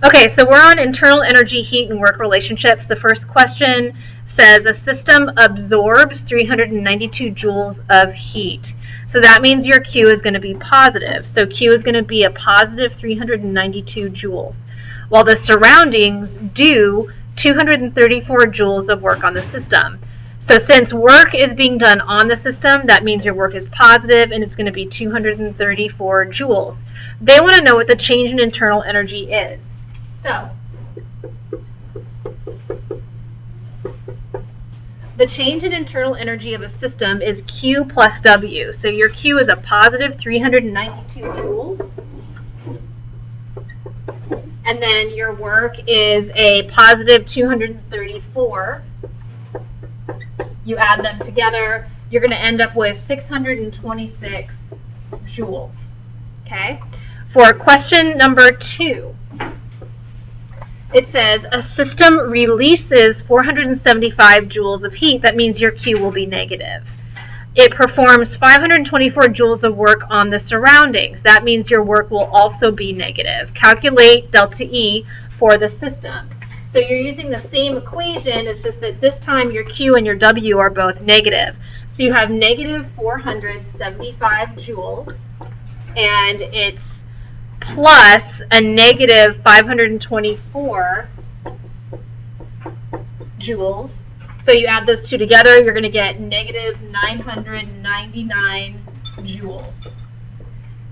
Okay, so we're on internal energy, heat, and work relationships. The first question says a system absorbs 392 joules of heat. So that means your Q is going to be positive. So Q is going to be a positive 392 joules, while the surroundings do 234 joules of work on the system. So since work is being done on the system, that means your work is positive and it's going to be 234 joules. They want to know what the change in internal energy is. So, the change in internal energy of a system is Q plus W. So your Q is a positive 392 joules. And then your work is a positive 234. You add them together, you're going to end up with 626 joules. Okay? For question number 2, it says a system releases 475 joules of heat. That means your Q will be negative. It performs 524 joules of work on the surroundings. That means your work will also be negative. Calculate delta E for the system. So you're using the same equation, it's just that this time your Q and your W are both negative. So you have negative 475 joules, and it's plus a negative 524 joules. So you add those two together, you're going to get negative 999 joules.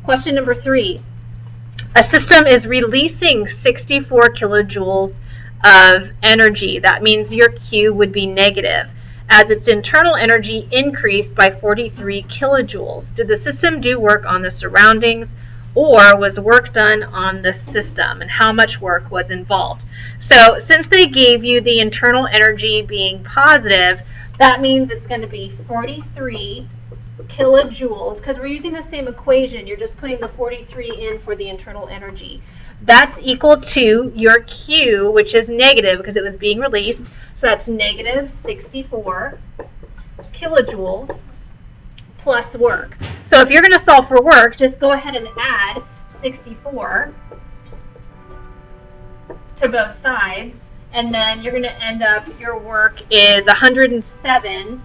Question number 3. A system is releasing 64 kilojoules of energy. That means your Q would be negative, as its internal energy increased by 43 kilojoules. Did the system do work on the surroundings, or was work done on the system, and how much work was involved? So since they gave you the internal energy being positive, that means it's going to be 43 kilojoules, because we're using the same equation, you're just putting the 43 in for the internal energy. That's equal to your Q, which is negative because it was being released, so that's negative 64 kilojoules plus work. So if you're going to solve for work, just go ahead and add 64 to both sides, and then you're going to end up, your work is 107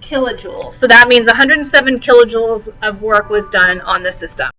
kilojoules. So that means 107 kilojoules of work was done on the system.